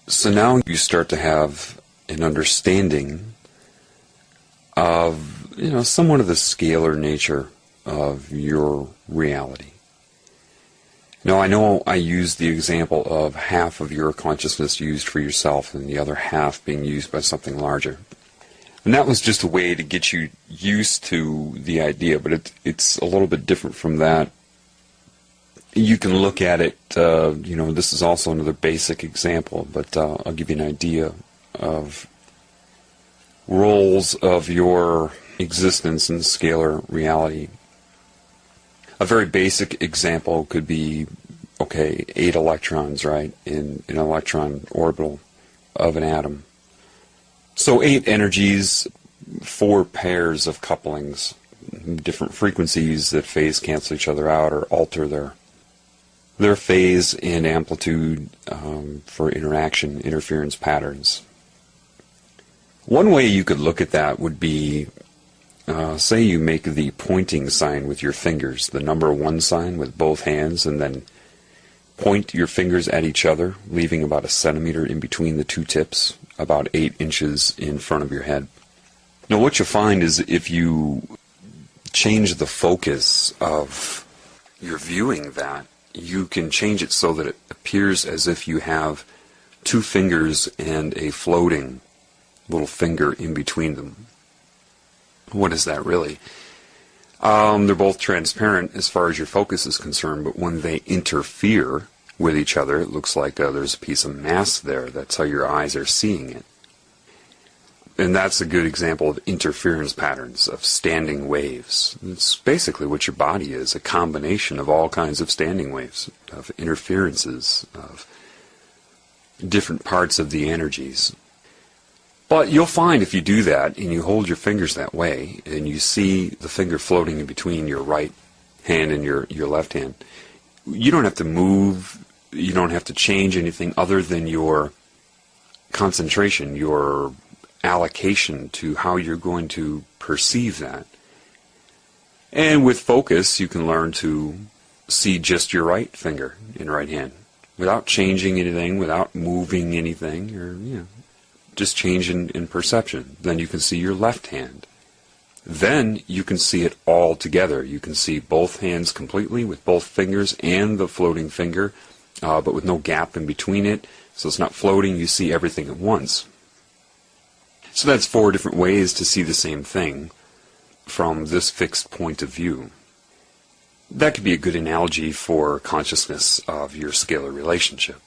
So now you start to have an understanding of, somewhat of the scalar nature of your reality. Now, I know I used the example of half of your consciousness used for yourself and the other half being used by something larger. And that was just a way to get you used to the idea, but it's a little bit different from that. You can look at it, this is also another basic example, but I'll give you an idea of roles of your existence in scalar reality. A very basic example could be, 8 electrons, right, in an electron orbital of an atom. So 8 energies, 4 pairs of couplings, different frequencies that phase cancel each other out or alter their phase and amplitude for interference patterns. One way you could look at that would be, say you make the pointing sign with your fingers, the number 1 sign with both hands, and then point your fingers at each other, leaving about a centimeter in between the two tips, about 8 inches in front of your head. Now what you'll find is if you change the focus of your viewing that, you can change it so that it appears as if you have 2 fingers and a floating little finger in between them. What is that really? They're both transparent as far as your focus is concerned, but when they interfere with each other, it looks like there's a piece of mass there. That's how your eyes are seeing it. And that's a good example of interference patterns, of standing waves. It's basically what your body is, a combination of all kinds of standing waves, of interferences, of different parts of the energies. But you'll find if you do that, and you hold your fingers that way, and you see the finger floating in between your right hand and your left hand, you don't have to move, you don't have to change anything other than your concentration, your allocation to how you're going to perceive that. And with focus, you can learn to see just your right finger in right hand without changing anything, without moving anything, or just change in perception. Then you can see your left hand. Then you can see it all together. You can see both hands completely with both fingers and the floating finger, but with no gap in between it. So it's not floating, you see everything at once. So that's 4 different ways to see the same thing from this fixed point of view. That could be a good analogy for consciousness of your scalar relationship.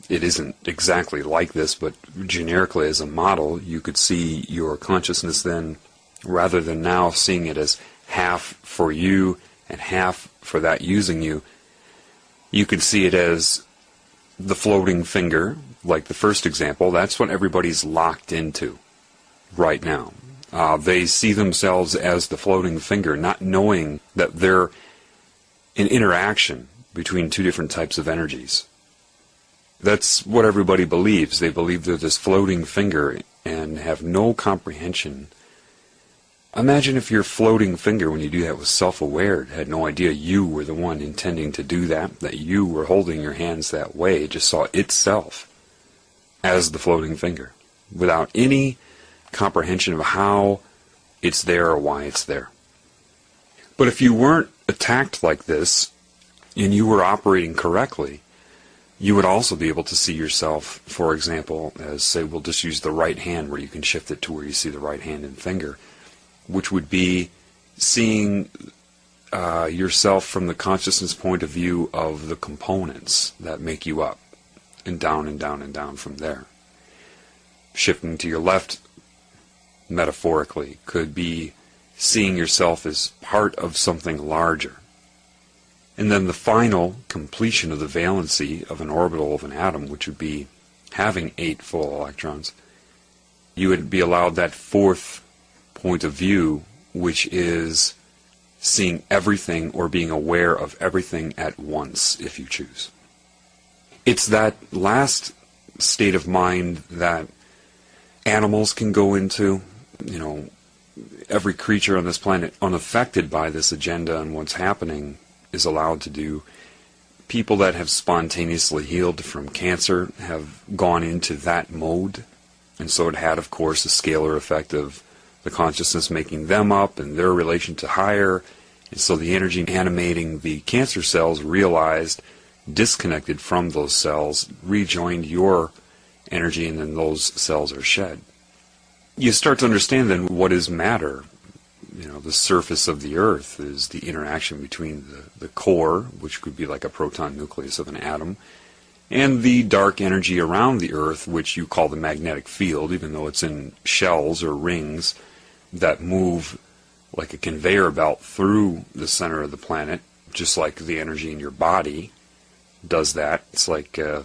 It isn't exactly like this, but generically as a model, you could see your consciousness then, rather than now seeing it as half for you and half for that using you, you could see it as the floating finger, like the first example. That's what everybody's locked into right now. They see themselves as the floating finger, not knowing that they're an interaction between 2 different types of energies. That's what everybody believes. They believe they're this floating finger and have no comprehension. Imagine if your floating finger, when you do that, was self-aware, had no idea you were the one intending to do that you were holding your hands that way, it just saw itself as the floating finger, without any comprehension of how it's there or why it's there. But if you weren't attacked like this, and you were operating correctly, you would also be able to see yourself, for example, as, say, we'll just use the right hand where you can shift it to where you see the right hand and finger, which would be seeing yourself from the consciousness point of view of the components that make you up, and down and down and down from there. Shifting to your left, metaphorically, could be seeing yourself as part of something larger. And then the final completion of the valency of an orbital of an atom, which would be having 8 full electrons, you would be allowed that 4th point of view, which is seeing everything or being aware of everything at once, if you choose. It's that last state of mind that animals can go into. Every creature on this planet unaffected by this agenda and what's happening is allowed to do. people that have spontaneously healed from cancer have gone into that mode. And so it had, of course, a scalar effect of the consciousness making them up and their relation to higher. And so the energy animating the cancer cells realized, disconnected from those cells, rejoined your energy, and then those cells are shed. You start to understand then what is matter. You know, the surface of the earth is the interaction between the core, which could be like a proton nucleus of an atom, and the dark energy around the earth, which you call the magnetic field, even though it's in shells or rings that move like a conveyor belt through the center of the planet, just like the energy in your body does that. It's like a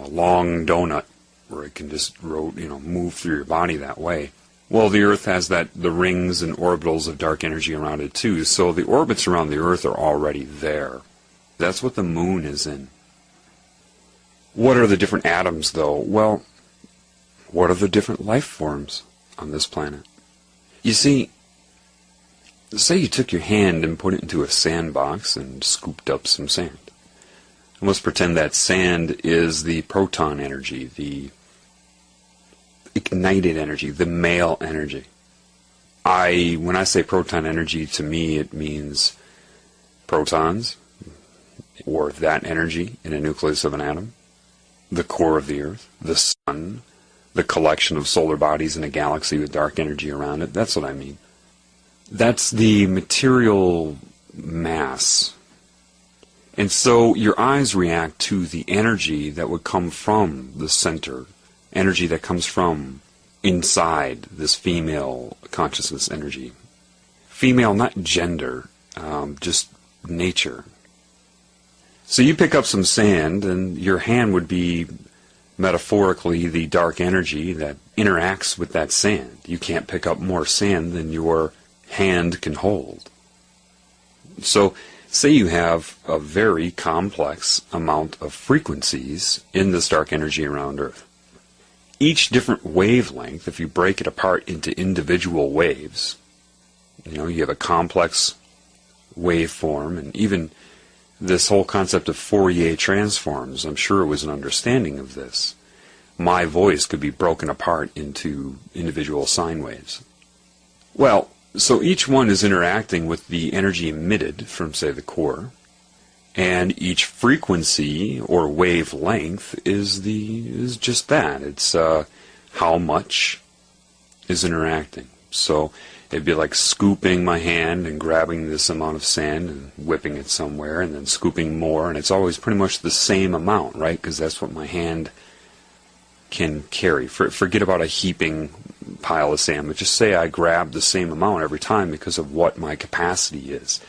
long donut where it can just move through your body that way. Well, the Earth has the rings and orbitals of dark energy around it too, so the orbits around the Earth are already there. That's what the moon is in. What are the different atoms, though? Well, what are the different life forms on this planet? You see, say you took your hand and put it into a sandbox and scooped up some sand. And let's pretend that sand is the proton energy, the ignited energy, the male energy. When I say proton energy, to me it means protons, or that energy in a nucleus of an atom, the core of the Earth, the sun, the collection of solar bodies in a galaxy with dark energy around it. That's what I mean. That's the material mass. And so your eyes react to the energy that would come from the center, energy that comes from inside this female consciousness energy. Female, not gender, just nature. So you pick up some sand, and your hand would be metaphorically the dark energy that interacts with that sand. You can't pick up more sand than your hand can hold. So say you have a very complex amount of frequencies in this dark energy around Earth. Each different wavelength, if you break it apart into individual waves, you have a complex waveform, and even this whole concept of Fourier transforms, I'm sure it was an understanding of this. My voice could be broken apart into individual sine waves. Well, so each one is interacting with the energy emitted from, say, the core, and each frequency or wavelength is just that. It's how much is interacting. So it'd be like scooping my hand and grabbing this amount of sand and whipping it somewhere, and then scooping more, and it's always pretty much the same amount, right? Because that's what my hand can carry. Forget about a heaping pile of sand, but just say I grab the same amount every time because of what my capacity is.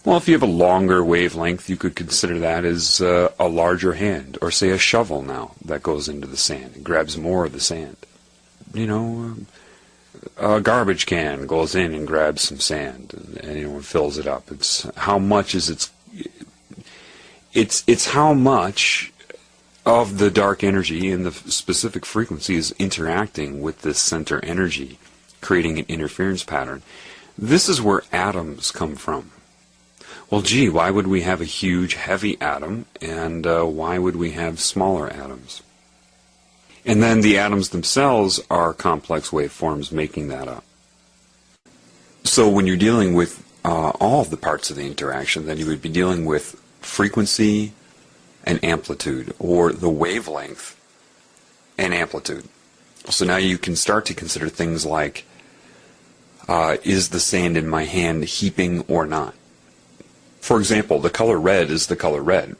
Well, if you have a longer wavelength, you could consider that as a larger hand, or say a shovel now that goes into the sand and grabs more of the sand. A garbage can goes in and grabs some sand and fills it up. It's how much is it's how much of the dark energy in the specific frequency is interacting with this center energy, creating an interference pattern. This is where atoms come from. Well, gee, why would we have a huge, heavy atom, and why would we have smaller atoms? And then the atoms themselves are complex waveforms making that up. So when you're dealing with all of the parts of the interaction, then you would be dealing with frequency and amplitude, or the wavelength and amplitude. So now you can start to consider things like, is the sand in my hand heaping or not? For example, the color red is the color red.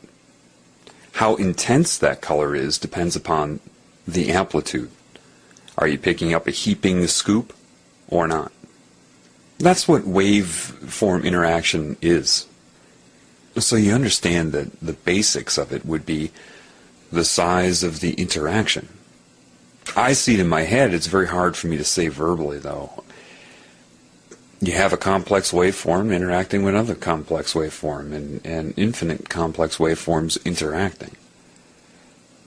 How intense that color is depends upon the amplitude. Are you picking up a heaping scoop or not? That's what waveform interaction is. So you understand that the basics of it would be the size of the interaction. I see it in my head. It's very hard for me to say verbally, though. You have a complex waveform interacting with another complex waveform, and infinite complex waveforms interacting.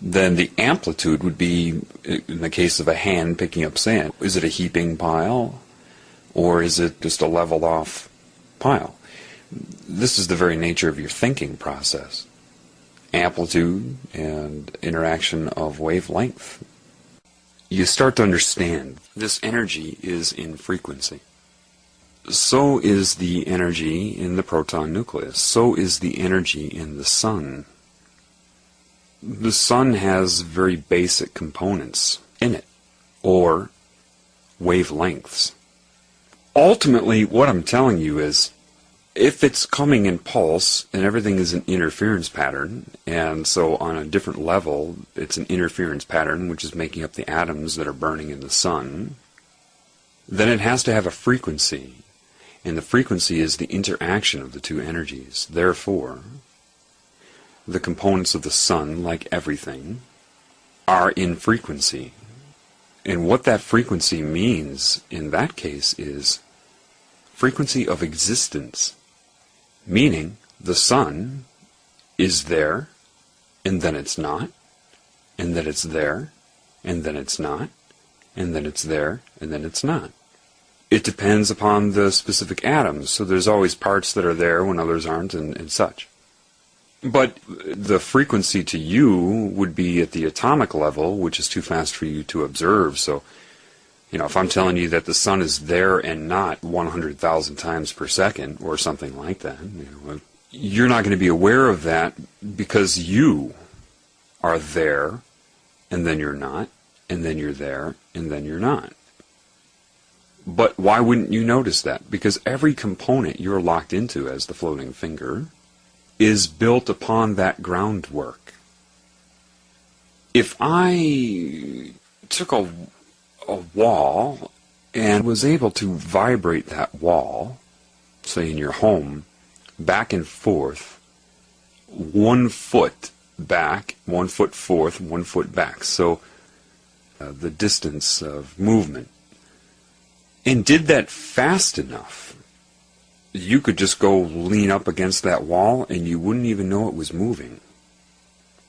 Then the amplitude would be, in the case of a hand picking up sand, is it a heaping pile, or is it just a leveled off pile? This is the very nature of your thinking process. Amplitude and interaction of wavelength. You start to understand this energy is in frequency. So is the energy in the proton nucleus. So is the energy in the sun. The sun has very basic components in it, or wavelengths. Ultimately, what I'm telling you is, if it's coming in pulse, and everything is an interference pattern, and so on a different level, it's an interference pattern which is making up the atoms that are burning in the sun, then it has to have a frequency. And the frequency is the interaction of the two energies. Therefore, the components of the sun, like everything, are in frequency. And what that frequency means in that case is frequency of existence. Meaning, the sun is there, and then it's not, and then it's there, and then it's not, and then it's there, and then it's not. It depends upon the specific atoms, so there's always parts that are there when others aren't, and such. But the frequency to you would be at the atomic level, which is too fast for you to observe. So, if I'm telling you that the sun is there and not 100,000 times per second, or something like that, you're not going to be aware of that because you are there, and then you're not, and then you're there, and then you're not. But why wouldn't you notice that? Because every component you're locked into as the floating finger is built upon that groundwork. If I took a wall and was able to vibrate that wall, say in your home, back and forth, 1 foot back, 1 foot forth, 1 foot back, so the distance of movement, and did that fast enough, you could just go lean up against that wall and you wouldn't even know it was moving.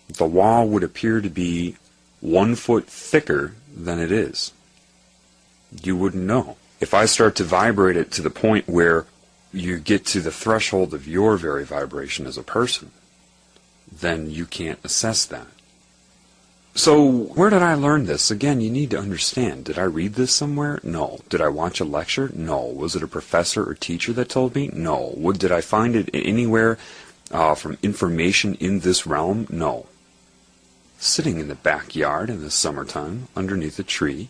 The wall would appear to be 1 foot thicker than it is. You wouldn't know. If I start to vibrate it to the point where you get to the threshold of your very vibration as a person, then you can't assess that. So, where did I learn this? Again, you need to understand. Did I read this somewhere? No. Did I watch a lecture? No. Was it a professor or teacher that told me? No. Did I find it anywhere from information in this realm? No. Sitting in the backyard in the summertime, underneath a tree.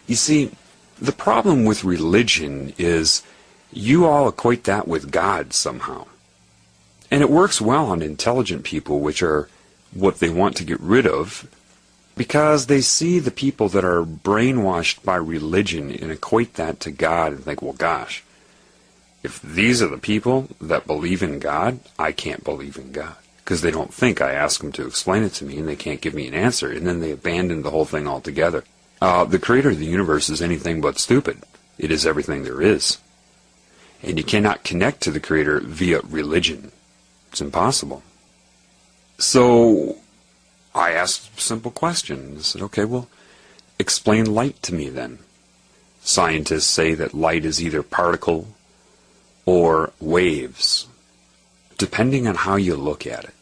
You see, the problem with religion is you all equate that with God somehow. And it works well on intelligent people, which are what they want to get rid of, because they see the people that are brainwashed by religion and equate that to God and think, well, gosh, if these are the people that believe in God, I can't believe in God, because they don't think I ask them to explain it to me and they can't give me an answer, and then they abandon the whole thing altogether. The creator of the universe is anything but stupid. It is everything there is. And you cannot connect to the creator via religion. It's impossible. So I asked a simple question. I said, okay, well, explain light to me then. Scientists say that light is either particle or waves, depending on how you look at it.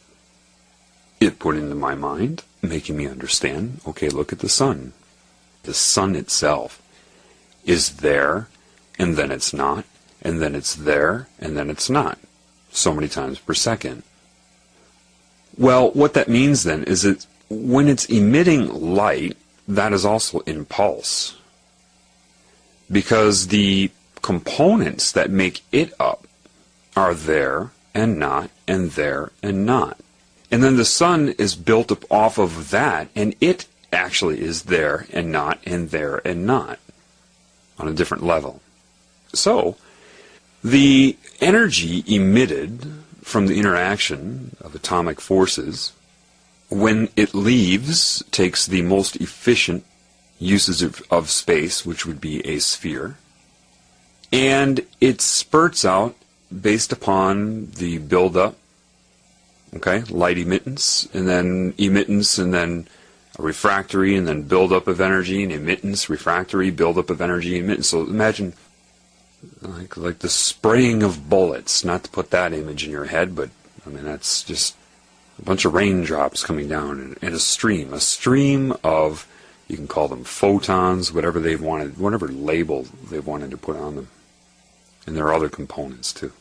It put into my mind, making me understand, okay, look at the sun. The sun itself is there, and then it's not, and then it's there, and then it's not, so many times per second. Well, what that means then is that when it's emitting light, that is also in pulse. Because the components that make it up are there and not, and there and not. And then the sun is built up off of that, and it actually is there and not, and there and not, on a different level. So, the energy emitted from the interaction of atomic forces, when it leaves, takes the most efficient uses of space, which would be a sphere, and it spurts out based upon the buildup, okay, light emittance, and then a refractory, and then buildup of energy, and emittance, refractory, buildup of energy, emittance. So imagine Like the spraying of bullets. Not to put that image in your head, but I mean that's just a bunch of raindrops coming down and a stream of, you can call them photons, whatever they've wanted, whatever label they've wanted to put on them. And there are other components too.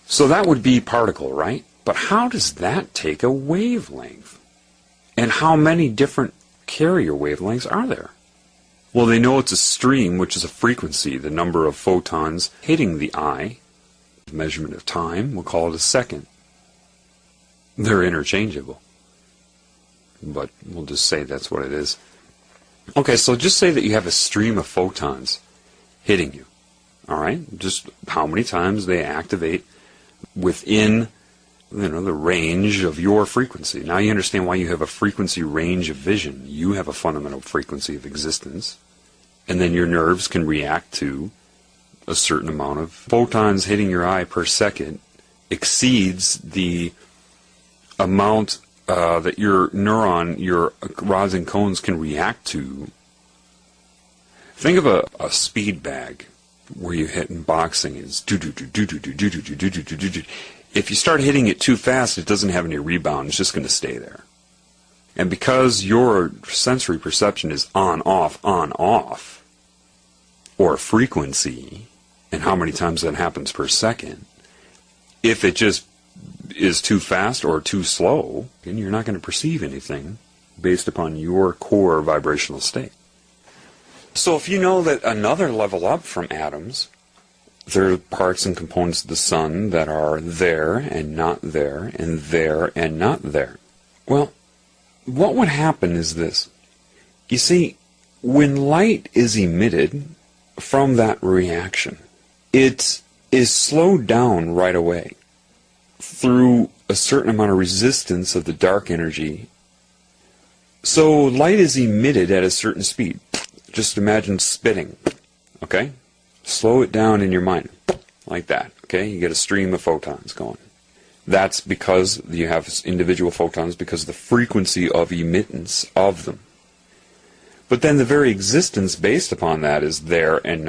So that would be particle, right? But how does that take a wavelength? And how many different carrier wavelengths are there? Well, they know it's a stream, which is a frequency, the number of photons hitting the eye. The measurement of time, we'll call it a second. They're interchangeable. But we'll just say that's what it is. Okay, so just say that you have a stream of photons hitting you. All right? Just how many times they activate within, the range of your frequency. Now you understand why you have a frequency range of vision. You have a fundamental frequency of existence. And then your nerves can react to a certain amount of photons hitting your eye per second exceeds the amount that your rods and cones can react to. Think of a speed bag where you hit in boxing. It's if you start hitting it too fast, it doesn't have any rebound. It's just going to stay there. And because your sensory perception is on, off, or frequency, and how many times that happens per second, if it just is too fast or too slow, then you're not going to perceive anything based upon your core vibrational state. So if you know that another level up from atoms, there are parts and components of the sun that are there and not there, and there and not there. Well, what would happen is this. You see, when light is emitted from that reaction, it is slowed down right away through a certain amount of resistance of the dark energy. So light is emitted at a certain speed. Just imagine spitting, okay? Slow it down in your mind, like that, okay? You get a stream of photons going. That's because you have individual photons because of the frequency of emittance of them. But then the very existence based upon that is there and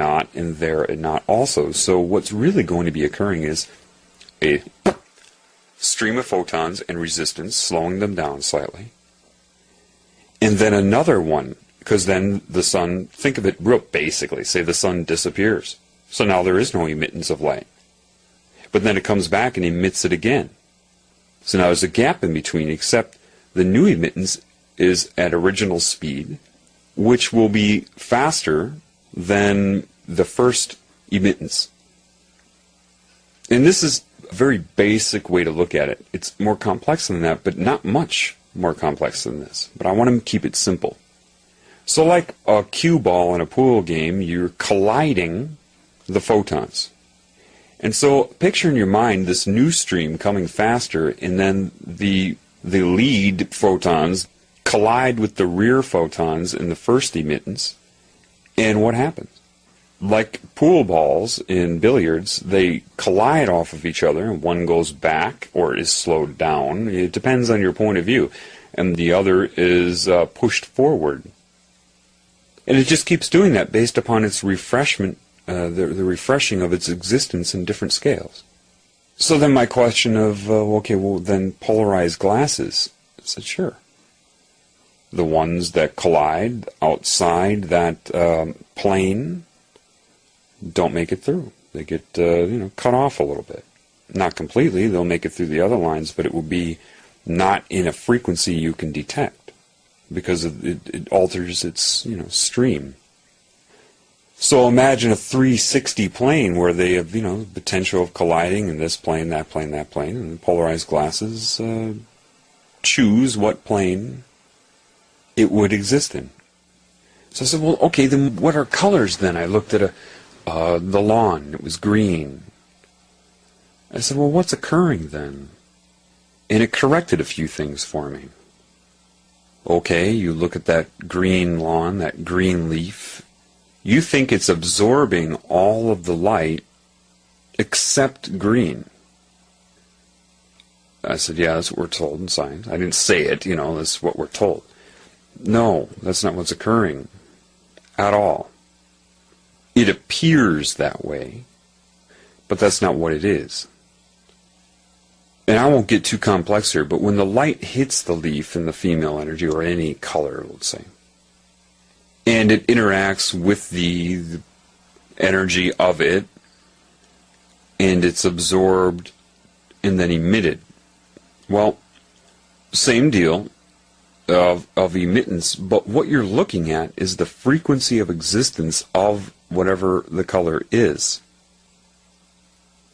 there and not also. So what's really going to be occurring is a stream of photons and resistance, slowing them down slightly. And then another one, because then the sun, think of it real basically, say the sun disappears. So now there is no emittance of light. But then it comes back and emits it again. So now there's a gap in between, except the new emittance is at original speed, which will be faster than the first emittance. And this is a very basic way to look at it. It's more complex than that, but not much more complex than this. But I want to keep it simple. So like a cue ball in a pool game, you're colliding the photons. And so picture in your mind this new stream coming faster, and then the lead photons collide with the rear photons in the first emittance. And what happens? Like pool balls in billiards, they collide off of each other, and one goes back or is slowed down. It depends on your point of view. And the other is pushed forward. And it just keeps doing that based upon its refreshment, the refreshing of its existence in different scales. So then my question of, okay, well then polarized glasses. I said, sure. The ones that collide outside that plane don't make it through. They get cut off a little bit. Not completely. They'll make it through the other lines, but it will be not in a frequency you can detect because it alters its stream. So imagine a 360 plane where they have potential of colliding in this plane, that plane, that plane, and the polarized glasses choose what plane it would exist in. So I said, well, okay, then what are colors then? I looked at the lawn. It was green. I said, well, what's occurring then? And it corrected a few things for me. Okay, you look at that green lawn, that green leaf. You think it's absorbing all of the light except green. I said, yeah, that's what we're told in science. I didn't say it, that's what we're told. No, that's not what's occurring at all. It appears that way, but that's not what it is. And I won't get too complex here, but when the light hits the leaf in the female energy, or any color, let's say, and it interacts with the energy of it, and it's absorbed and then emitted. Well, same deal of emittance, but what you're looking at is the frequency of existence of whatever the color is.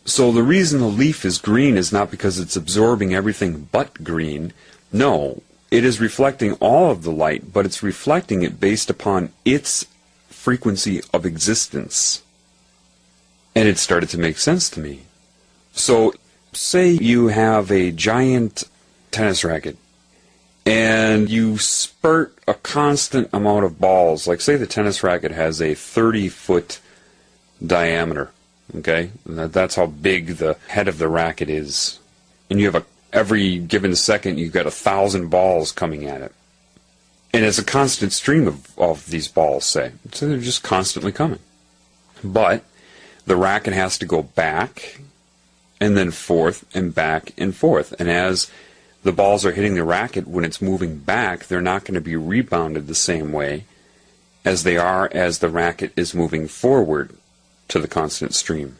So the reason the leaf is green is not because it's absorbing everything but green. No, it is reflecting all of the light, but it's reflecting it based upon its frequency of existence. And it started to make sense to me. So, say you have a giant tennis racket, and you spurt a constant amount of balls. Like, say the tennis racket has a 30-foot diameter. Okay, that's how big the head of the racket is, and you have every given second you've got 1,000 balls coming at it, and it's a constant stream of these balls, so they're just constantly coming. But the racket has to go back and then forth and back and forth, and as the balls are hitting the racket, when it's moving back, they're not going to be rebounded the same way as they are as the racket is moving forward to the constant stream.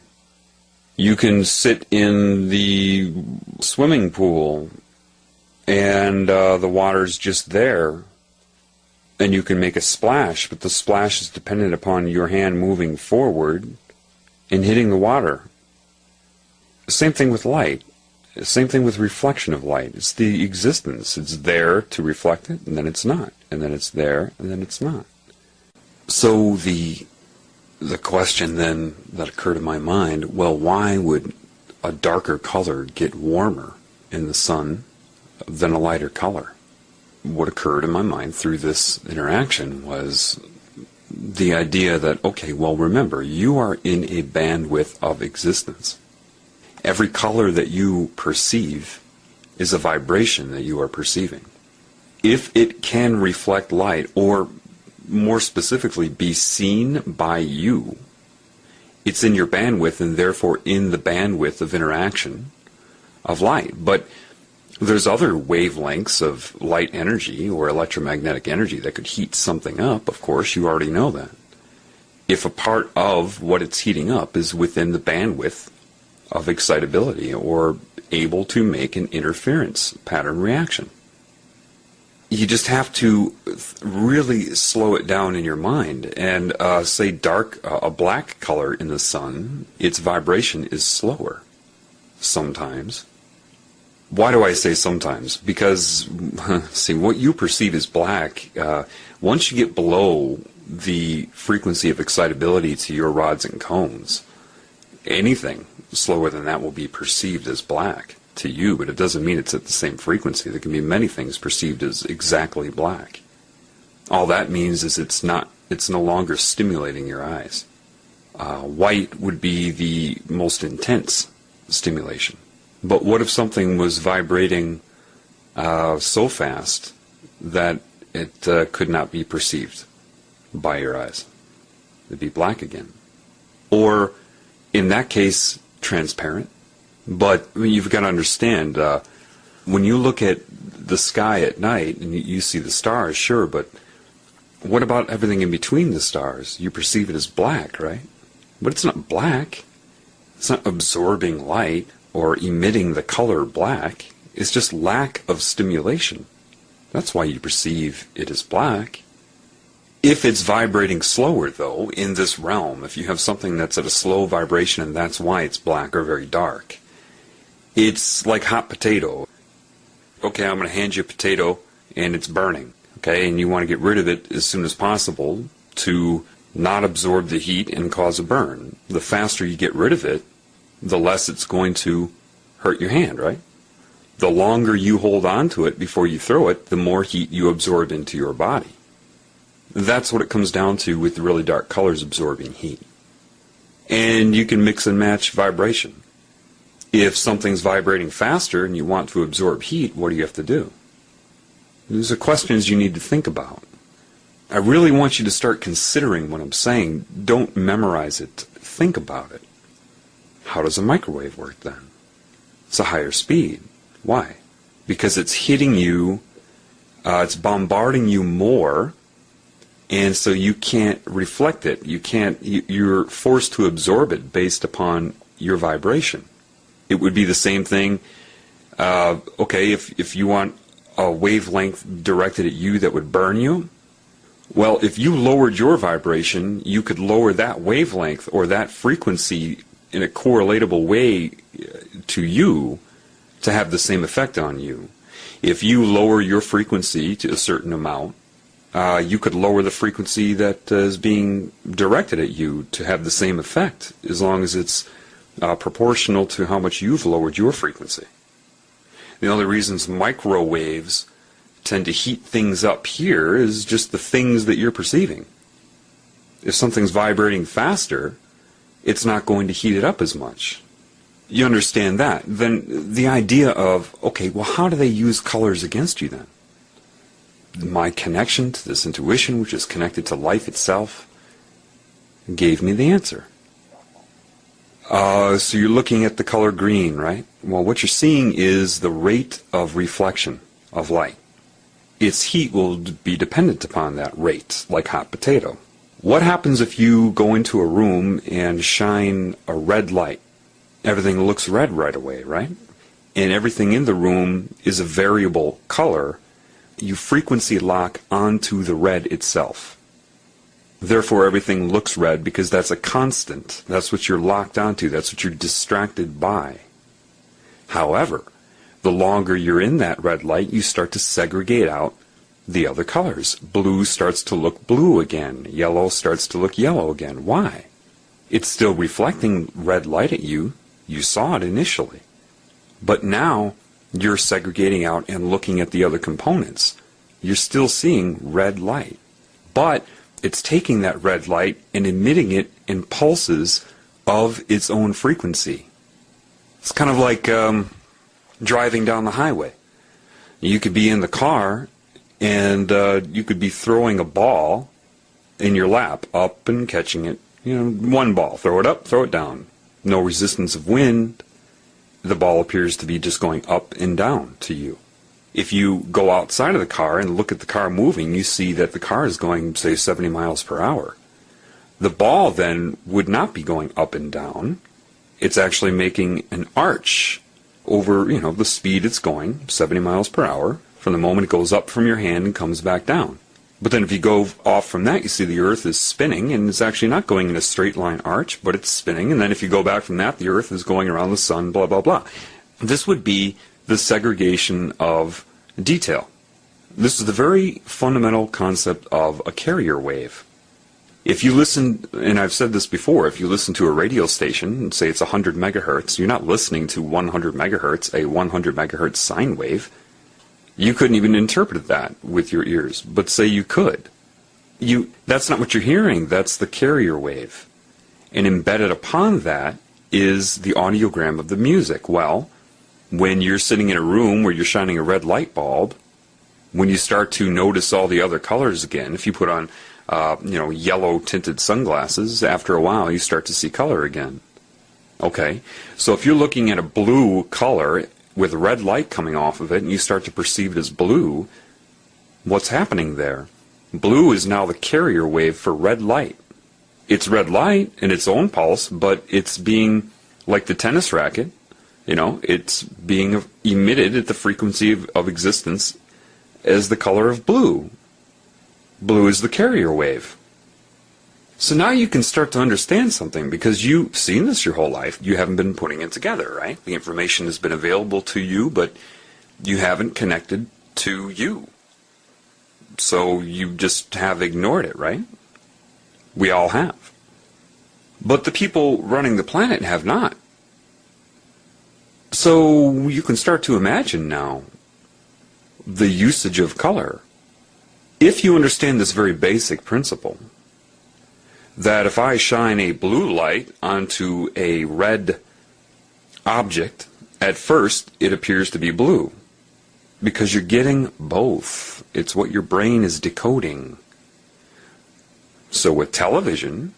You can sit in the swimming pool and the water's just there, and you can make a splash, but the splash is dependent upon your hand moving forward and hitting the water. Same thing with light. Same thing with reflection of light. It's the existence. It's there to reflect it, and then it's not. And then it's there, and then it's not. So the question then that occurred in my mind, well, why would a darker color get warmer in the sun than a lighter color? What occurred in my mind through this interaction was the idea that, okay, well, remember, you are in a bandwidth of existence. Every color that you perceive is a vibration that you are perceiving. If it can reflect light, or more specifically, be seen by you, it's in your bandwidth and therefore in the bandwidth of interaction of light. But there's other wavelengths of light energy or electromagnetic energy that could heat something up. Of course, you already know that. If a part of what it's heating up is within the bandwidth of excitability or able to make an interference pattern reaction. You just have to really slow it down in your mind and say a black color in the sun, its vibration is slower sometimes. Why do I say sometimes? Because, see, what you perceive as black, once you get below the frequency of excitability to your rods and cones, anything slower than that will be perceived as black to you, but it doesn't mean it's at the same frequency. There can be many things perceived as exactly black. All that means is it's no longer stimulating your eyes. White would be the most intense stimulation. But what if something was vibrating so fast that it could not be perceived by your eyes? It'd be black again. Or, in that case, transparent. But you've got to understand, when you look at the sky at night and you see the stars, sure, but what about everything in between the stars? You perceive it as black, right? But it's not black. It's not absorbing light or emitting the color black. It's just lack of stimulation. That's why you perceive it as black. If it's vibrating slower, though, in this realm, if you have something that's at a slow vibration and that's why it's black or very dark, it's like hot potato. Okay, I'm going to hand you a potato and it's burning, okay, and you want to get rid of it as soon as possible to not absorb the heat and cause a burn. The faster you get rid of it, the less it's going to hurt your hand, right? The longer you hold on to it before you throw it, the more heat you absorb into your body. That's what it comes down to with really dark colors absorbing heat. And you can mix and match vibration. If something's vibrating faster and you want to absorb heat, what do you have to do? These are questions you need to think about. I really want you to start considering what I'm saying. Don't memorize it. Think about it. How does a microwave work then? It's a higher speed. Why? Because it's hitting you, it's bombarding you more, and so you can't reflect it. You're forced to absorb it based upon your vibration. It would be the same thing, okay, if you want a wavelength directed at you that would burn you, well, if you lowered your vibration, you could lower that wavelength or that frequency in a correlatable way to you to have the same effect on you. If you lower your frequency to a certain amount, you could lower the frequency that is being directed at you to have the same effect, as long as it's proportional to how much you've lowered your frequency. The only reasons microwaves tend to heat things up here is just the things that you're perceiving. If something's vibrating faster, it's not going to heat it up as much. You understand that? Then the idea of, okay, well, how do they use colors against you then? My connection to this intuition, which is connected to life itself, gave me the answer. So you're looking at the color green, right? Well, what you're seeing is the rate of reflection of light. Its heat will be dependent upon that rate, like hot potato. What happens if you go into a room and shine a red light? Everything looks red right away, right? And everything in the room is a variable color. You frequency lock onto the red itself. Therefore, everything looks red because that's a constant. That's what you're locked onto. That's what you're distracted by. However, the longer you're in that red light, you start to segregate out the other colors. Blue starts to look blue again. Yellow starts to look yellow again. Why? It's still reflecting red light at you. You saw it initially. But now you're segregating out and looking at the other components. You're still seeing red light. But it's taking that red light and emitting it in pulses of its own frequency. It's kind of like driving down the highway. You could be in the car and you could be throwing a ball in your lap, up and catching it. One ball, throw it up, throw it down. No resistance of wind. The ball appears to be just going up and down to you. If you go outside of the car and look at the car moving, you see that the car is going, say, 70 miles per hour. The ball then would not be going up and down. It's actually making an arch over, the speed it's going, 70 miles per hour, from the moment it goes up from your hand and comes back down. But then if you go off from that, you see the Earth is spinning, and it's actually not going in a straight line arch, but it's spinning. And then if you go back from that, the Earth is going around the sun, blah, blah, blah. This would be the segregation of detail. This is the very fundamental concept of a carrier wave. If you listen, and I've said this before, if you listen to a radio station and say it's 100 megahertz, you're not listening to 100 megahertz, a 100 megahertz sine wave. You couldn't even interpret that with your ears, but say you could. That's not what you're hearing, that's the carrier wave. And embedded upon that is the audiogram of the music. Well, when you're sitting in a room where you're shining a red light bulb, when you start to notice all the other colors again, if you put on yellow tinted sunglasses, after a while you start to see color again. Okay, so if you're looking at a blue color with red light coming off of it and you start to perceive it as blue, what's happening there? Blue is now the carrier wave for red light. It's red light in its own pulse, but it's being, like the tennis racket, it's being emitted at the frequency of existence as the color of blue. Blue is the carrier wave. So now you can start to understand something, because you've seen this your whole life. You haven't been putting it together, right? The information has been available to you, but you haven't connected to you. So you just have ignored it, right? We all have. But the people running the planet have not. So you can start to imagine now the usage of color. If you understand this very basic principle, that if I shine a blue light onto a red object, at first it appears to be blue, because you're getting both. It's what your brain is decoding. So with television,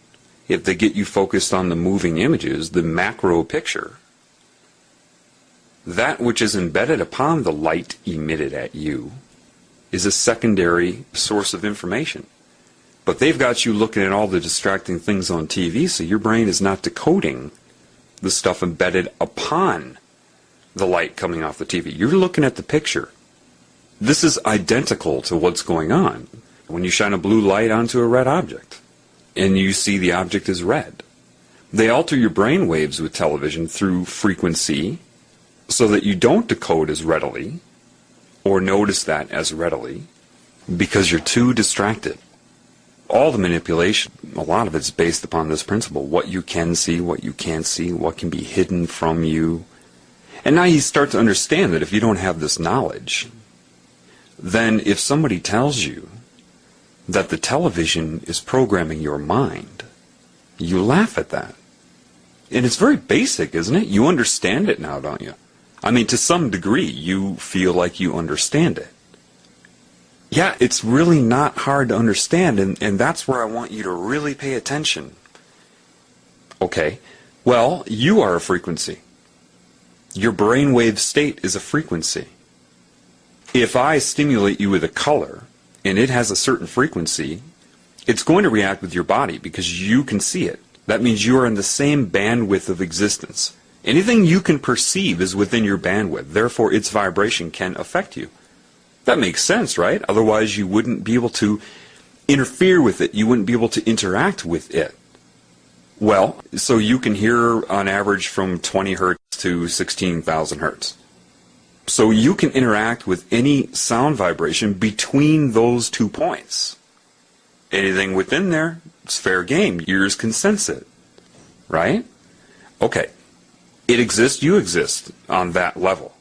if they get you focused on the moving images, the macro picture, that which is embedded upon the light emitted at you is a secondary source of information. But they've got you looking at all the distracting things on TV, so your brain is not decoding the stuff embedded upon the light coming off the TV. You're looking at the picture. This is identical to what's going on when you shine a blue light onto a red object and you see the object is red. They alter your brain waves with television through frequency so that you don't decode as readily or notice that as readily because you're too distracted. All the manipulation, a lot of it's based upon this principle: what you can see, what you can't see, what can be hidden from you. And now you start to understand that if you don't have this knowledge, then if somebody tells you that the television is programming your mind, you laugh at that. And it's very basic, isn't it? You understand it now, don't you? I mean, to some degree, you feel like you understand it. Yeah, it's really not hard to understand, and that's where I want you to really pay attention. Okay, well, you are a frequency. Your brainwave state is a frequency. If I stimulate you with a color, and it has a certain frequency, it's going to react with your body because you can see it. That means you are in the same bandwidth of existence. Anything you can perceive is within your bandwidth. Therefore, its vibration can affect you. That makes sense, right? Otherwise, you wouldn't be able to interfere with it. You wouldn't be able to interact with it. Well, so you can hear on average from 20 hertz to 16,000 hertz. So you can interact with any sound vibration between those 2 points. Anything within there, it's fair game. Ears can sense it, right? Okay. It exists, you exist on that level.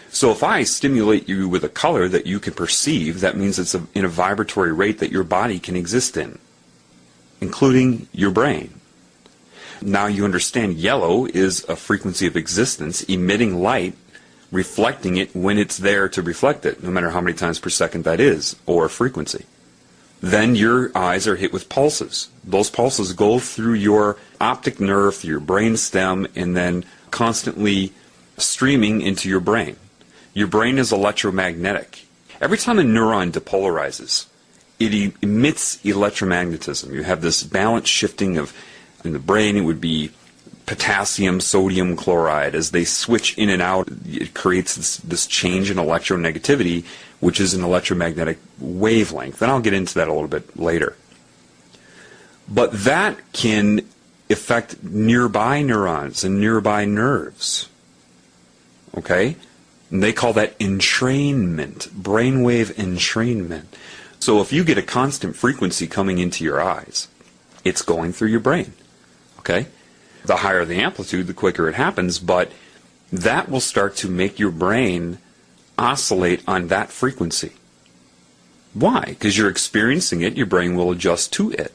So if I stimulate you with a color that you can perceive, that means it's in a vibratory rate that your body can exist in, including your brain. Now you understand yellow is a frequency of existence, emitting light, reflecting it when it's there to reflect it, no matter how many times per second that is, or frequency. Then your eyes are hit with pulses. Those pulses go through your optic nerve, through your brain stem, and then constantly streaming into your brain. Your brain is electromagnetic. Every time a neuron depolarizes, it emits electromagnetism. You have this balance shifting of, in the brain, it would be potassium, sodium chloride. As they switch in and out, it creates this change in electronegativity, which is an electromagnetic wavelength. And I'll get into that a little bit later. But that can affect nearby neurons and nearby nerves. Okay? And they call that entrainment, brainwave entrainment. So if you get a constant frequency coming into your eyes, it's going through your brain. Okay? The higher the amplitude, the quicker it happens, but that will start to make your brain oscillate on that frequency. Why? Because you're experiencing it, your brain will adjust to it.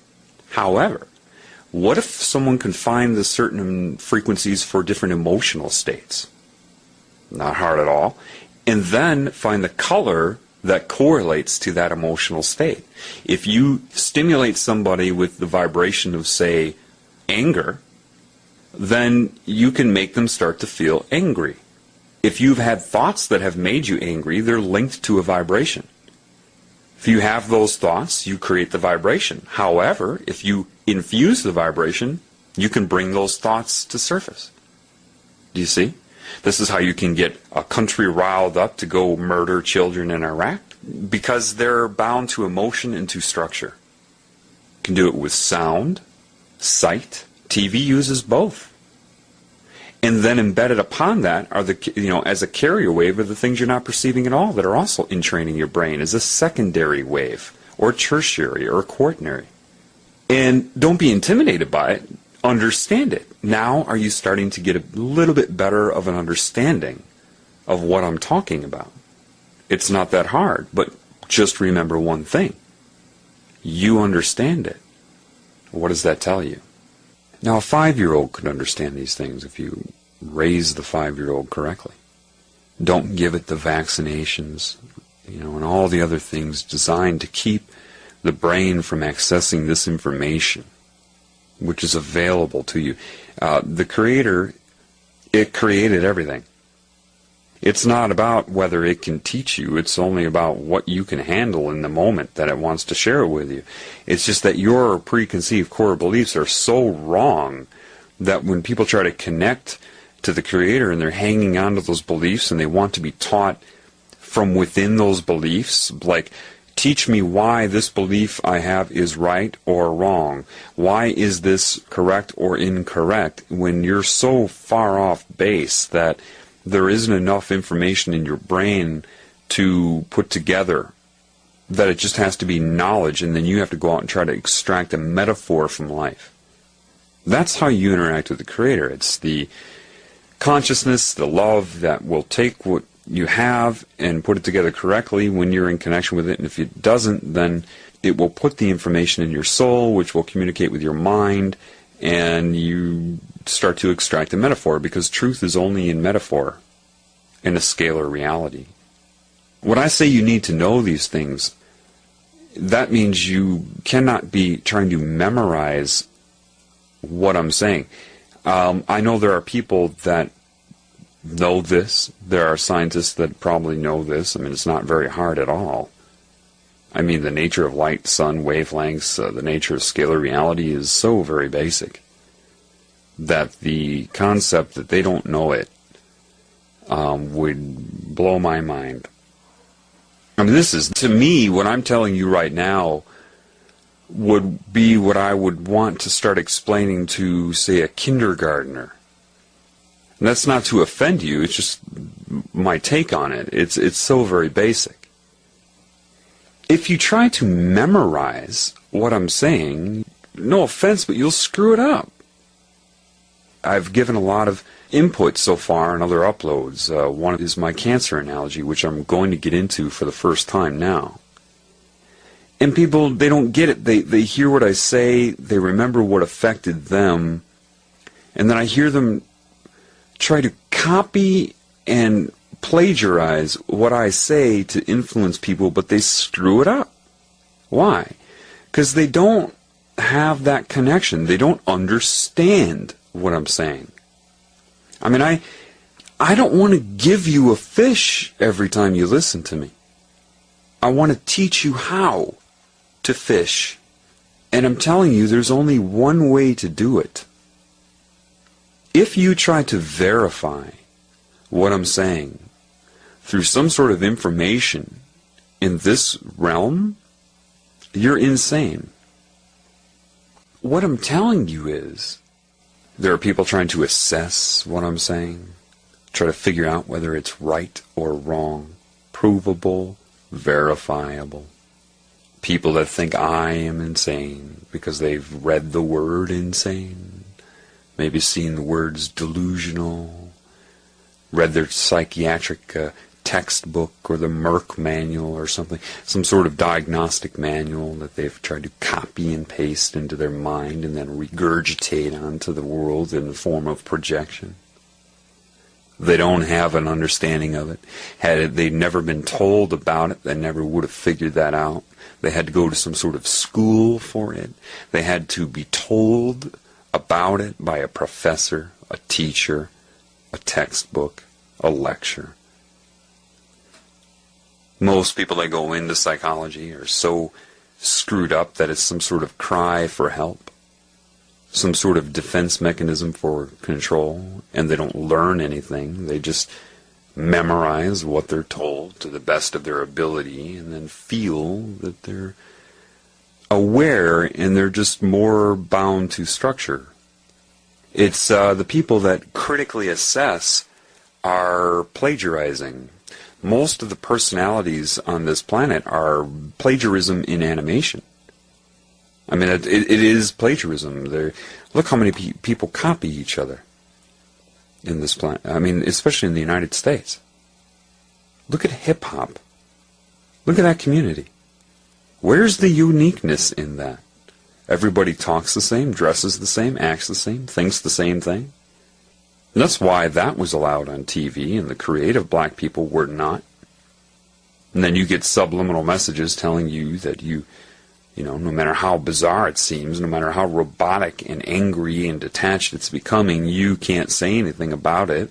However, what if someone can find the certain frequencies for different emotional states? Not hard at all. And then find the color that correlates to that emotional state. If you stimulate somebody with the vibration of, say, anger, then you can make them start to feel angry. If you've had thoughts that have made you angry, they're linked to a vibration. If you have those thoughts, you create the vibration. However, if you infuse the vibration, you can bring those thoughts to surface. Do you see? This is how you can get a country riled up to go murder children in Iraq, because they're bound to emotion and to structure. You can do it with sound, sight. TV uses both. And then embedded upon that are the, as a carrier wave, are the things you're not perceiving at all that are also entraining your brain as a secondary wave, or tertiary, or quaternary. And don't be intimidated by it. Understand it. Now are you starting to get a little bit better of an understanding of what I'm talking about? It's not that hard, but just remember one thing. You understand it. What does that tell you? Now a 5-year-old could understand these things if you raise the 5-year-old correctly. Don't give it the vaccinations, and all the other things designed to keep the brain from accessing this information, which is available to you. The Creator, it created everything. It's not about whether it can teach you. It's only about what you can handle in the moment that it wants to share it with you. It's just that your preconceived core beliefs are so wrong that when people try to connect to the Creator and they're hanging on to those beliefs and they want to be taught from within those beliefs, like, teach me why this belief I have is right or wrong. Why is this correct or incorrect? When you're so far off base that there isn't enough information in your brain to put together, that it just has to be knowledge, and then you have to go out and try to extract a metaphor from life. That's how you interact with the Creator. It's the consciousness, the love that will take what you have and put it together correctly when you're in connection with it. And if it doesn't, then it will put the information in your soul, which will communicate with your mind, and you start to extract a metaphor, because truth is only in metaphor, in a scalar reality. When I say you need to know these things, that means you cannot be trying to memorize what I'm saying. I know there are people that know this. There are scientists that probably know this. I mean, it's not very hard at all. I mean, the nature of light, sun, wavelengths, the nature of scalar reality is so very basic that the concept that they don't know it would blow my mind. I mean, this is, to me, what I'm telling you right now would be what I would want to start explaining to, say, a kindergartner. And that's not to offend you, it's just my take on it. It's so very basic. If you try to memorize what I'm saying, no offense, but you'll screw it up. I've given a lot of input so far in other uploads. One is my cancer analogy, which I'm going to get into for the first time now. And people, they don't get it. They hear what I say, they remember what affected them, and then I hear them try to copy and plagiarize what I say to influence people, but they screw it up. Why? Because they don't have that connection. They don't understand what I'm saying. I mean, I don't want to give you a fish every time you listen to me. I want to teach you how to fish. And I'm telling you, there's only one way to do it. If you try to verify what I'm saying through some sort of information in this realm, you're insane. What I'm telling you is, there are people trying to assess what I'm saying, try to figure out whether it's right or wrong, provable, verifiable. People that think I am insane because they've read the word insane, maybe seen the words delusional, read their psychiatric textbook or the Merck manual or something, some sort of diagnostic manual that they've tried to copy and paste into their mind and then regurgitate onto the world in the form of projection. They don't have an understanding of it. Had they never been told about it, they never would have figured that out. They had to go to some sort of school for it. They had to be told about it by a professor, a teacher, a textbook, a lecture. Most people that go into psychology are so screwed up that it's some sort of cry for help, some sort of defense mechanism for control, and they don't learn anything. They just memorize what they're told to the best of their ability and then feel that they're aware and they're just more bound to structure. It's the people that critically assess are plagiarizing. Most of the personalities on this planet are plagiarism in animation. I mean, it is plagiarism. Look how many people copy each other in this planet. I mean, especially in the United States. Look at hip-hop. Look at that community. Where's the uniqueness in that? Everybody talks the same, dresses the same, acts the same, thinks the same thing. And that's why that was allowed on TV, and the creative black people were not. And then you get subliminal messages telling you that you No matter how bizarre it seems, no matter how robotic and angry and detached it's becoming, you can't say anything about it.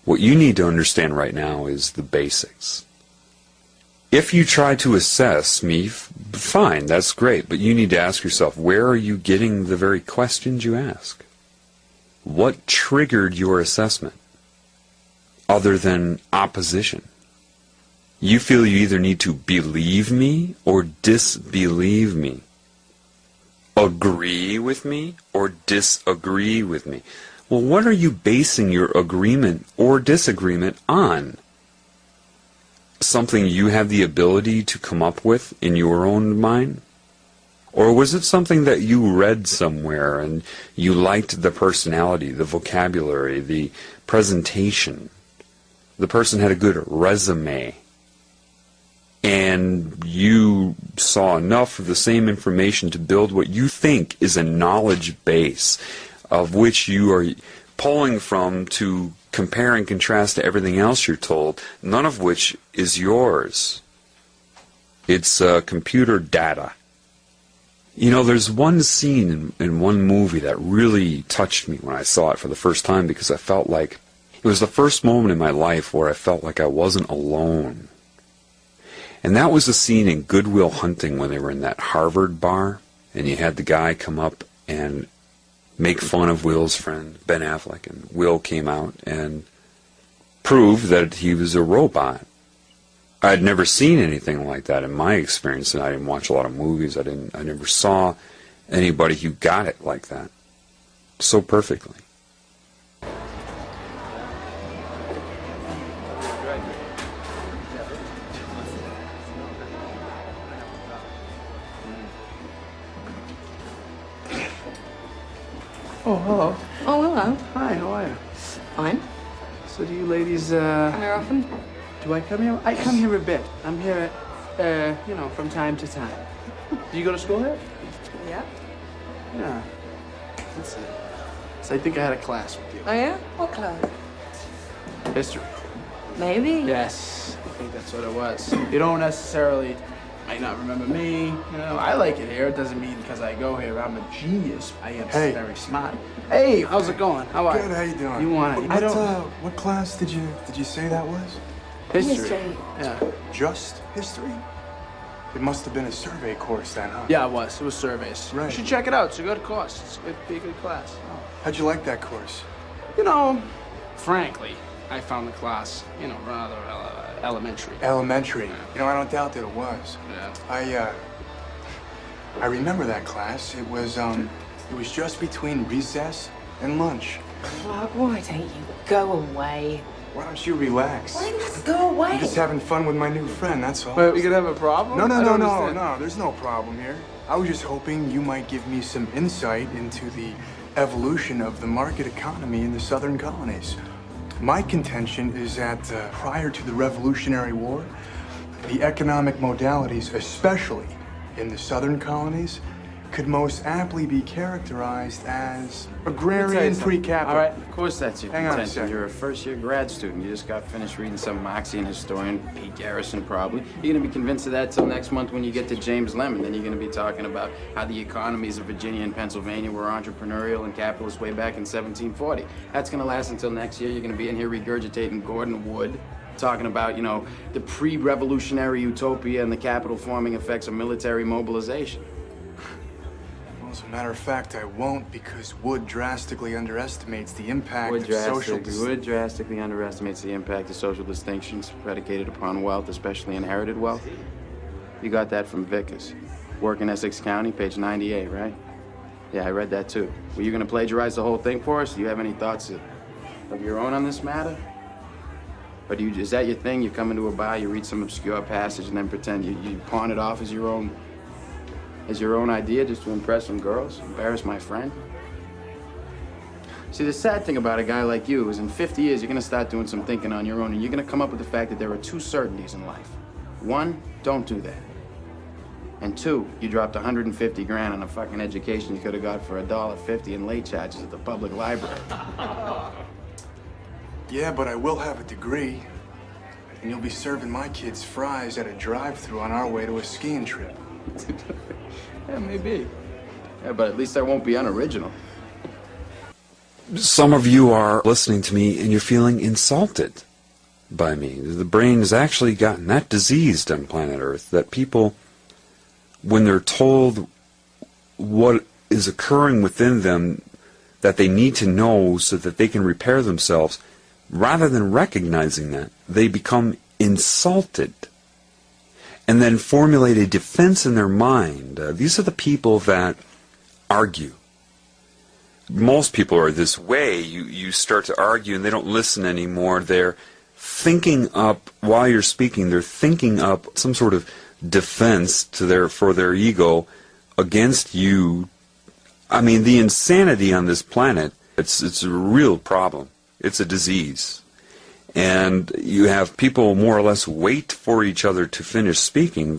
What you need to understand right now is the basics. If you try to assess me, fine, that's great, but you need to ask yourself, where are you getting the very questions you ask? What triggered your assessment, other than opposition? You feel you either need to believe me or disbelieve me, agree with me or disagree with me. Well, what are you basing your agreement or disagreement on? Something you have the ability to come up with in your own mind? Or was it something that you read somewhere and you liked the personality, the vocabulary, the presentation? The person had a good resume, and you saw enough of the same information to build what you think is a knowledge base of which you are pulling from to compare and contrast to everything else you're told, none of which is yours. It's computer data. There's one scene in one movie that really touched me when I saw it for the first time, because I felt like it was the first moment in my life where I felt like I wasn't alone. And that was the scene in Good Will Hunting when they were in that Harvard bar, and you had the guy come up and make fun of Will's friend, Ben Affleck, and Will came out and proved that he was a robot. I had never seen anything like that in my experience, and I didn't watch a lot of movies. I never saw anybody who got it like that so perfectly. Oh, hello. Oh, hello. Hi, how are you? Fine. So do you ladies, Come here often? do I come here? I come here a bit. I'm here, from time to time. Do you go to school here? Yeah. Yeah. Let's see. So I think I had a class with you. Oh, yeah? What class? History. Maybe. Yes, I think that's what it was. You don't necessarily, might not remember me. I like it here. It doesn't mean because I go here I'm a genius. I am very smart. Hey, how's it going? How are you? Good, how you doing? You want it? What class did you say that was? History. Yeah. Just history? It must have been a survey course then, huh? Yeah, it was. It was surveys. Right. You should check it out. It's a good course. It's going to be a good class. How'd you like that course? Frankly, I found the class, rather elementary. Elementary. I don't doubt that it was. Yeah. I remember that class. It was just between recess and lunch. Clark, why don't you go away? Why don't you relax? Why do you have to go away? I'm just having fun with my new friend, that's all. Wait, we could have a problem? No, I don't understand. there's no problem here. I was just hoping you might give me some insight into the evolution of the market economy in the southern colonies. My contention is that prior to the Revolutionary War, the economic modalities, especially in the southern colonies, could most aptly be characterized as agrarian pre-capital. All right, of course that's your Hang on a contention. second. You're a first-year grad student. You just got finished reading some Marxian historian, Pete Garrison probably. You're gonna be convinced of that till next month when you get to James Lemon. Then you're gonna be talking about how the economies of Virginia and Pennsylvania were entrepreneurial and capitalist way back in 1740. That's gonna last until next year. You're gonna be in here regurgitating Gordon Wood, talking about, the pre-revolutionary utopia and the capital-forming effects of military mobilization. Well, as a matter of fact, I won't, because Wood drastically underestimates the impact of social Wood drastically underestimates the impact of social distinctions predicated upon wealth, especially inherited wealth. You got that from Vickers. Work in Essex County, page 98, right? Yeah, I read that too. Were you gonna plagiarize the whole thing for us? Do you have any thoughts of your own on this matter? Or is that your thing? You come into a bar, you read some obscure passage, and then pretend you pawn it off as your own idea just to impress some girls, embarrass my friend? See, the sad thing about a guy like you is in 50 years, you're gonna start doing some thinking on your own, and you're gonna come up with the fact that there are two certainties in life. One, don't do that. And two, you dropped 150 grand on a fucking education you could have got for $1.50 in late charges at the public library. Yeah, but I will have a degree. And you'll be serving my kids fries at a drive-thru on our way to a skiing trip. Yeah, maybe. Yeah, but at least I won't be unoriginal. Some of you are listening to me and you're feeling insulted by me. The brain has actually gotten that diseased on planet Earth that people, when they're told what is occurring within them that they need to know so that they can repair themselves, rather than recognizing that, they become insulted and then formulate a defense in their mind. These are the people that argue. Most people are this way. You start to argue and they don't listen anymore. They're thinking up, while you're speaking, they're thinking up some sort of defense for their ego against you. I mean, the insanity on this planet, it's a real problem. It's a disease. And you have people more or less wait for each other to finish speaking.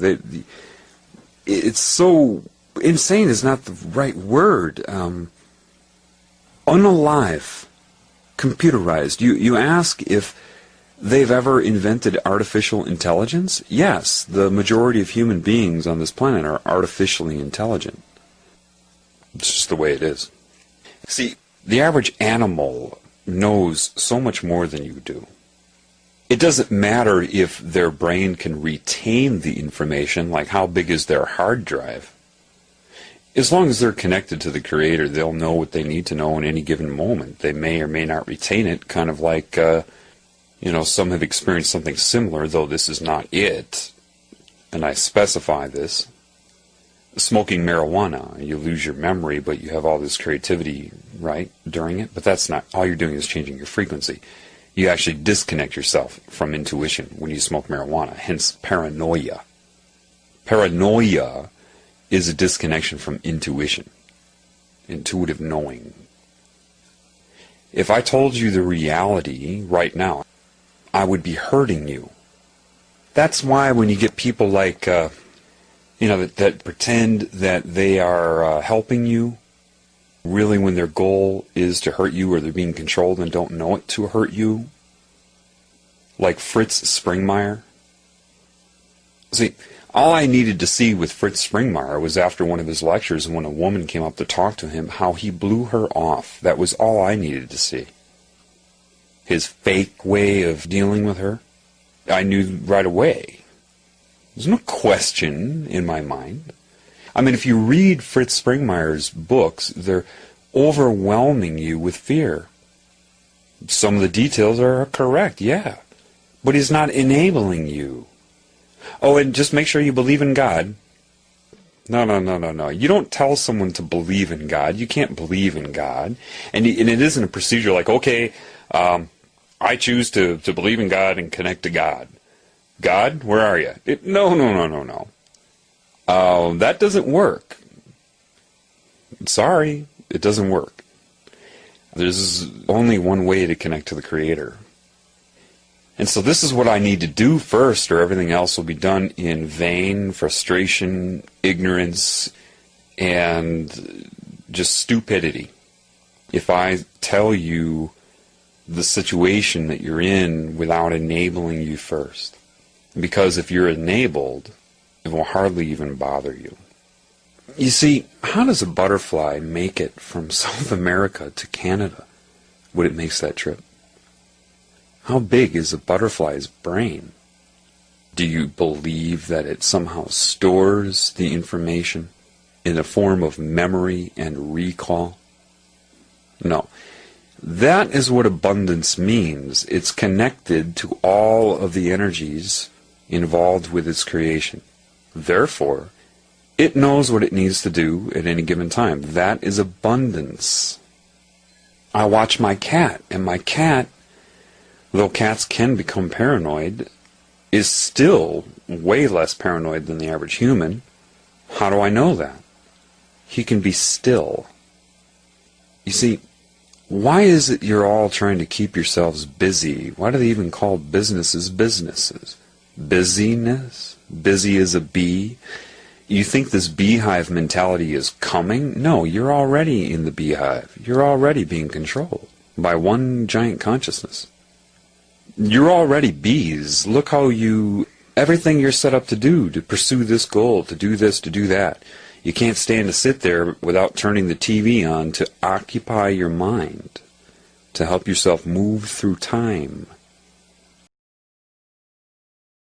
It's so insane is not the right word. Unalive, computerized. You ask if they've ever invented artificial intelligence? Yes, the majority of human beings on this planet are artificially intelligent. It's just the way it is. See, the average animal knows so much more than you do. It doesn't matter if their brain can retain the information, like how big is their hard drive. As long as they're connected to the Creator, they'll know what they need to know in any given moment. They may or may not retain it, kind of like, some have experienced something similar, though this is not it, and I specify this. Smoking marijuana, you lose your memory, but you have all this creativity, right, during it. But that's not, all you're doing is changing your frequency. You actually disconnect yourself from intuition when you smoke marijuana, hence paranoia. Paranoia is a disconnection from intuition, intuitive knowing. If I told you the reality right now, I would be hurting you. That's why when you get people like, that pretend that they are helping you, really when their goal is to hurt you, or they're being controlled and don't know it to hurt you, like Fritz Springmeier. See, all I needed to see with Fritz Springmeier was after one of his lectures, when a woman came up to talk to him, how he blew her off. That was all I needed to see. His fake way of dealing with her, I knew right away. There's no question in my mind. I mean, if you read Fritz Springmeier's books, they're overwhelming you with fear. Some of the details are correct, yeah. But he's not enabling you. Oh, and just make sure you believe in God. No. You don't tell someone to believe in God. You can't believe in God. And it isn't a procedure like, okay, I choose to believe in God and connect to God. God, where are you? No. That doesn't work. Sorry, it doesn't work. There's only one way to connect to the Creator. And so this is what I need to do first, or everything else will be done in vain, frustration, ignorance, and just stupidity. If I tell you the situation that you're in without enabling you first. Because if you're enabled, it will hardly even bother you. You see, how does a butterfly make it from South America to Canada when it makes that trip? How big is a butterfly's brain? Do you believe that it somehow stores the information in a form of memory and recall? No. That is what abundance means. It's connected to all of the energies involved with its creation. Therefore, it knows what it needs to do at any given time. That is abundance. I watch my cat, and my cat, though cats can become paranoid, is still way less paranoid than the average human. How do I know that? He can be still. You see, why is it you're all trying to keep yourselves busy? Why do they even call businesses businesses? Busyness? Busy as a bee? You think this beehive mentality is coming? No, you're already in the beehive. You're already being controlled by one giant consciousness. You're already bees. Look how you everything you're set up to do, to pursue this goal, to do this, to do that. You can't stand to sit there without turning the TV on to occupy your mind, to help yourself move through time.